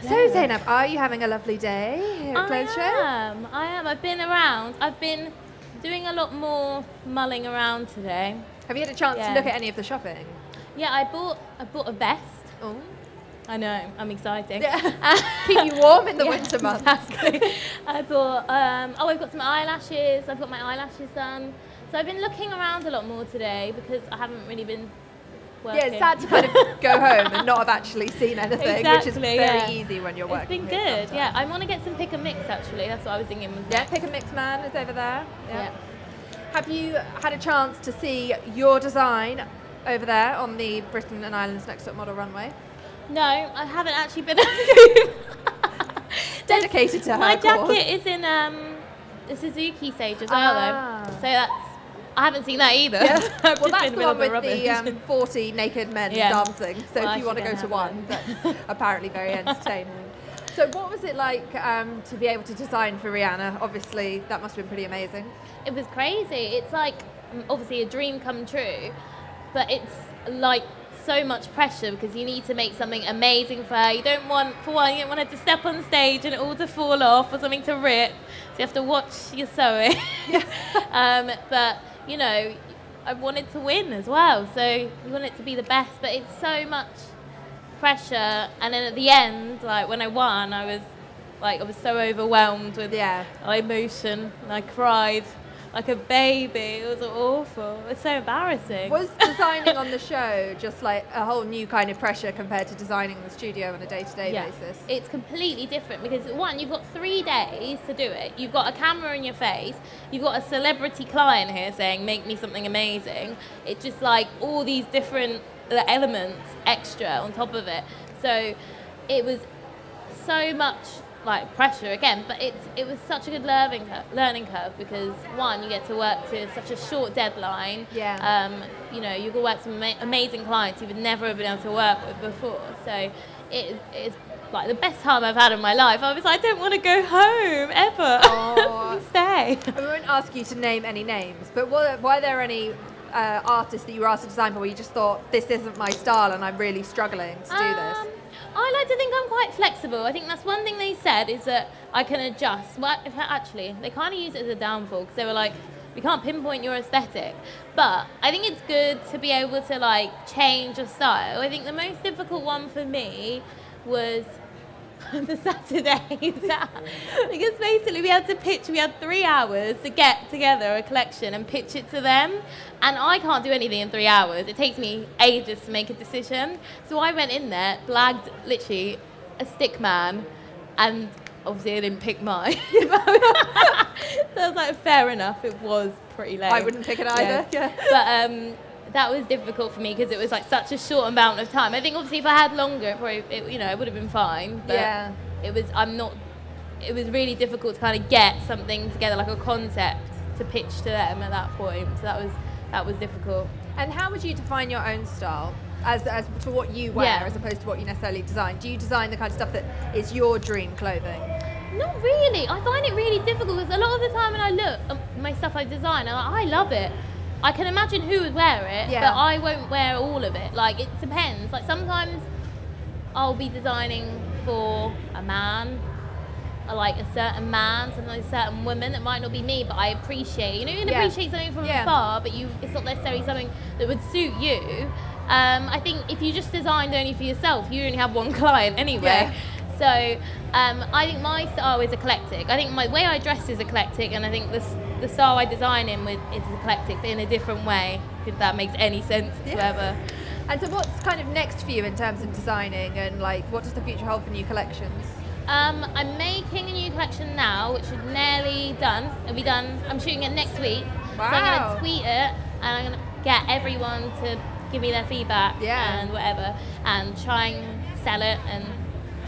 So Zainab, are you having a lovely day here at Clothes Show? I am. I've been around. I've been doing a lot more mulling around today. Have you had a chance to look at any of the shopping? Yeah, I bought a vest. Oh. I know, I'm excited. Yeah. Keep you warm in the winter months. Exactly. I bought, I've got some eyelashes. I've got my eyelashes done. So I've been looking around a lot more today because I haven't really been working. Yeah, it's sad to kind of go home and not have actually seen anything, Exactly, which is very easy when you're working. It's been good, yeah. I want to get some pick and mix actually. That's what I was thinking. Pick and mix man is over there. Yeah. Have you had a chance to see your design over there on the Britain and Ireland's Next Top Model runway? No, I haven't actually been. Dedicated to her. My jacket is in the Suzuki stage as well, though. So that's. I haven't seen that either. Yeah. Well, that's the one with the 40 naked men dancing. So well, if you want to go to one, that's apparently very entertaining. So what was it like to be able to design for Rihanna? Obviously, that must have been pretty amazing. It was crazy. It's like, obviously, a dream come true, but it's like so much pressure because you need to make something amazing for her. You don't want, for one, you don't want her to step on stage and it all to fall off or something to rip. So you have to watch your sewing. But, you know, I wanted to win as well. So you want it to be the best, but it's so much pressure. And then at the end, like when I won, I was so overwhelmed with emotion and I cried like a baby. It was awful. It's so embarrassing. Was designing on the show just like a whole new kind of pressure compared to designing in the studio on a day-to-day basis? It's completely different because one, you've got 3 days to do it. You've got a camera in your face. You've got a celebrity client here saying, make me something amazing. It's just like all these different elements extra on top of it. So it was so much like pressure again, but it was such a good learning curve because one, you get to work to such a short deadline. You know, you can work with some amazing clients you've never been able to work with before. So it's like the best time I've had in my life. I was like, I don't want to go home ever. Oh. Stay. I won't ask you to name any names, but were there any artists that you were asked to design for where you just thought, this isn't my style and I'm really struggling to do this? I like to think I'm quite flexible. I think that's one thing they said is that I can adjust. Well, actually, they kind of used it as a downfall because they were like, we can't pinpoint your aesthetic. But I think it's good to be able to like change your style. I think the most difficult one for me was the Saturdays because basically we had 3 hours to get together a collection and pitch it to them, and I can't do anything in 3 hours. It takes me ages to make a decision. So I went in there, blagged literally a stick man, and obviously I didn't pick mine. So I was like, fair enough, it was pretty late. I wouldn't pick it either. But that was difficult for me because it was like such a short amount of time. I think obviously if I had longer, it would have been fine. But it was really difficult to kind of get something together, like a concept to pitch to them at that point. So that was difficult. And how would you define your own style as to what you wear as opposed to what you necessarily design? Do you design the kind of stuff that is your dream clothing? Not really. I find it really difficult because a lot of the time when I look at my stuff I design, I'm like, I love it. I can imagine who would wear it, but I won't wear all of it. Like, it depends. Like, sometimes I'll be designing for a man, or like a certain man, sometimes a certain woman that might not be me, but I appreciate. You know, you can appreciate something from afar, but it's not necessarily something that would suit you. I think if you just designed only for yourself, you only have one client anyway. So I think my style is eclectic. I think my way I dress is eclectic, and I think the style I design in with is eclectic, but in a different way, if that makes any sense whatsoever. And so what's kind of next for you in terms of designing, and like what does the future hold for new collections? I'm making a new collection now, which is nearly done. It'll be done, I'm shooting it next week. Wow. So I'm going to tweet it, and I'm going to get everyone to give me their feedback and whatever, and try and sell it and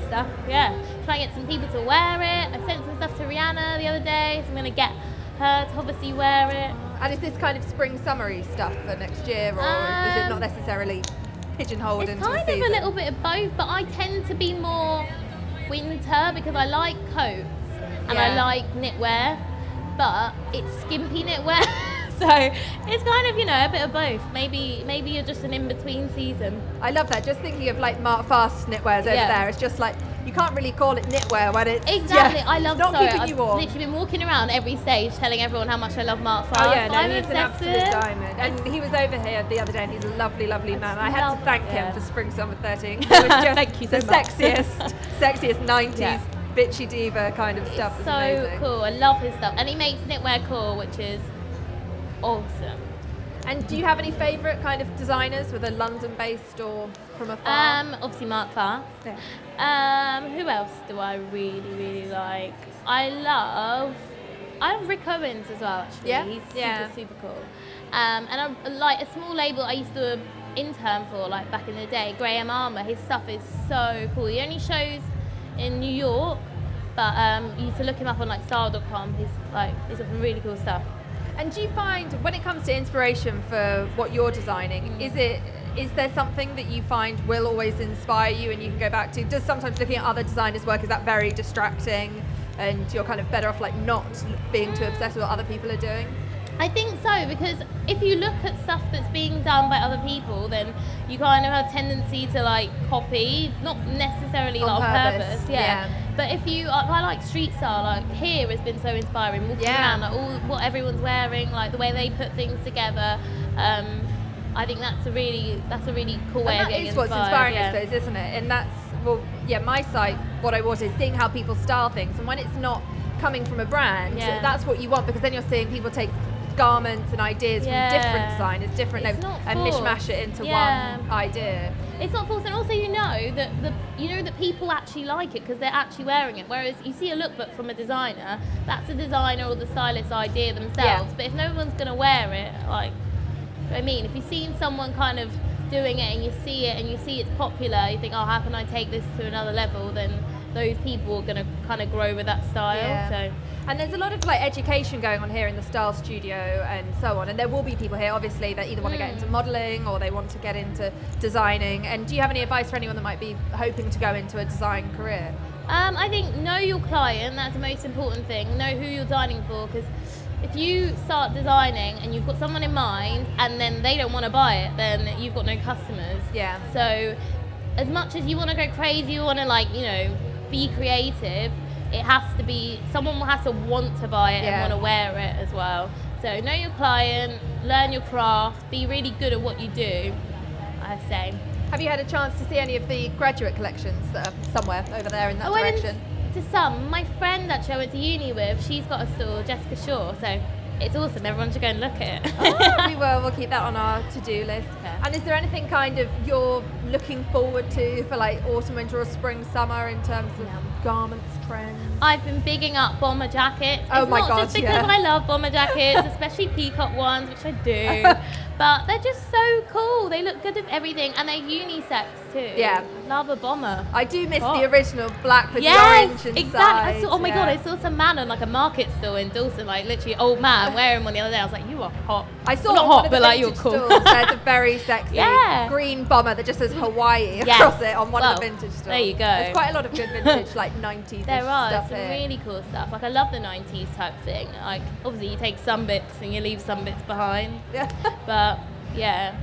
stuff. Try and get some people to wear it. I sent some stuff to Rihanna the other day, so I'm going to get her to obviously wear it. And is this kind of spring summery stuff for next year, or is it not necessarily pigeonholed into the season? It's kind of a little bit of both, but I tend to be more winter because I like coats and I like knitwear, but it's skimpy knitwear. So it's kind of, you know, a bit of both. Maybe you're just an in-between season. I love that. Just thinking of like Mark Fast knitwears over there. It's just like you can't really call it knitwear when it's exactly. I love not sorry, keeping I've you warm. literally been walking around every stage telling everyone how much I love Mark Fast. Oh yeah, no, I'm he's an obsessed with absolute him. diamond. And he was over here the other day, and he's a lovely, lovely man. I had to thank him for Spring Summer 13. It was just Thank you so the much. sexiest 90s bitchy diva kind of stuff. It's so amazing. cool. I love his stuff, and he makes knitwear cool, which is awesome. And do you have any favourite kind of designers, whether London-based or from afar? Obviously Mark Fast. Yeah. Who else do I really, really like? I love Rick Owens as well, actually. Yeah? He's super cool. And I like a small label I used to intern for, like back in the day, Graham Armour. His stuff is so cool. He only shows in New York, but you used to look him up on like style.com. He's some really cool stuff. And do you find, when it comes to inspiration for what you're designing, is there something that you find will always inspire you and you can go back to? Does sometimes looking at other designers' work, is that very distracting and you're kind of better off like not being too obsessed with what other people are doing? I think so, because if you look at stuff that's being done by other people, then you kind of have a tendency to like copy, not necessarily on purpose. Yeah. But if you, I like street style. Like here has been so inspiring. Walking around, like what everyone's wearing, like the way they put things together. I think that's a really cool way of getting inspired. That is what's inspiring, I suppose, isn't it? And that's my site. What I want is seeing how people style things, and when it's not coming from a brand, that's what you want, because then you're seeing people take garments and ideas from different designers, different levels, and mishmash it into one idea. It's not false, and also you know that people actually like it because they're actually wearing it. Whereas you see a lookbook from a designer, that's a designer or the stylist's idea themselves. But if no one's going to wear it, like, I mean, if you've seen someone kind of doing it and you see it and you see it's popular, you think, oh, how can I take this to another level? Then those people are going to kind of grow with that style. So. And there's a lot of like education going on here in the style studio and so on, and there will be people here obviously that either want to get into modelling or they want to get into designing. And do you have any advice for anyone that might be hoping to go into a design career? I think know your client, that's the most important thing. Know who you're designing for, because if you start designing and you've got someone in mind and then they don't want to buy it, then you've got no customers. Yeah. So as much as you want to go crazy, you want to like, be creative, it has to be, someone has to want to buy it and want to wear it as well. So know your client, learn your craft, be really good at what you do, I say. Have you had a chance to see any of the graduate collections that are somewhere over there in that direction? To some. My friend actually I went to uni with, she's got a store, Jessica Shaw, so it's awesome. Everyone should go and look at it. We will. We'll keep that on our to-do list. Okay. And is there anything kind of you're looking forward to for like autumn, winter or spring, summer in terms of garments, trends? I've been bigging up bomber jackets. Oh my God, not just because I love bomber jackets, especially peacock ones, which I do. But they're just so cool. They look good with everything, and they're unisex too. Yeah. Love a bomber. I do miss the original black with the orange inside. Exactly. Oh my God, I saw some man on like a market stall in Dawson, like literally old man wearing one the other day. I was like, you are hot. I saw not hot, but like you're cool. There's a very sexy green bomber that just says Hawaii across it on one of the vintage stores. There you go. There's quite a lot of good vintage like 90s there are stuff some here. really cool stuff. Like I love the 90s type thing. Like obviously you take some bits and you leave some bits behind. Yeah. But yeah.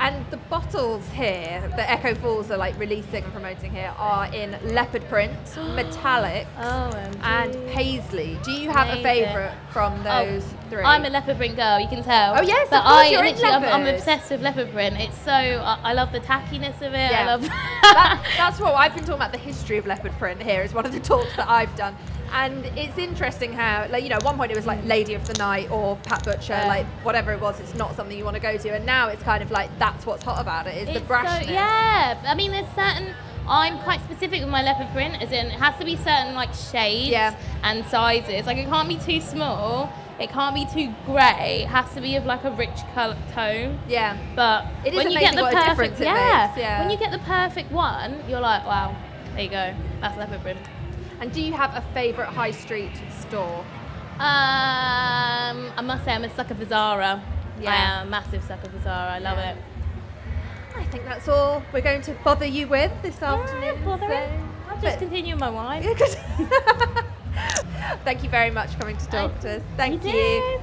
And the bottles here that Echo Falls are like releasing and promoting here are in leopard print, metallic, and paisley. Do you have a favourite from those three? I'm a leopard print girl, you can tell. Oh yes, but of course, you're in leopard. I'm obsessed with leopard print. It's so, I love the tackiness of it. Yeah. I love that's what I've been talking about. The history of leopard print here is one of the talks that I've done. And it's interesting how, like, at one point it was like Lady of the Night or Pat Butcher, like whatever it was, it's not something you want to go to. And now it's kind of like, that's what's hot about it, is the brashness. So, I mean, there's certain, I'm quite specific with my leopard print, as in it has to be certain like shades and sizes. Like it can't be too small, it can't be too grey, it has to be of like a rich colour tone. Yeah. But it is when you get the perfect, perfect, when you get the perfect one, you're like, wow, there you go, that's leopard print. And do you have a favourite high street store? I must say I'm a sucker for Zara. Yeah. I am a massive sucker for Zara. I love it. I think that's all we're going to bother you with this afternoon. I'll just continue my wine. Thank you very much for coming to talk to us. Thank you.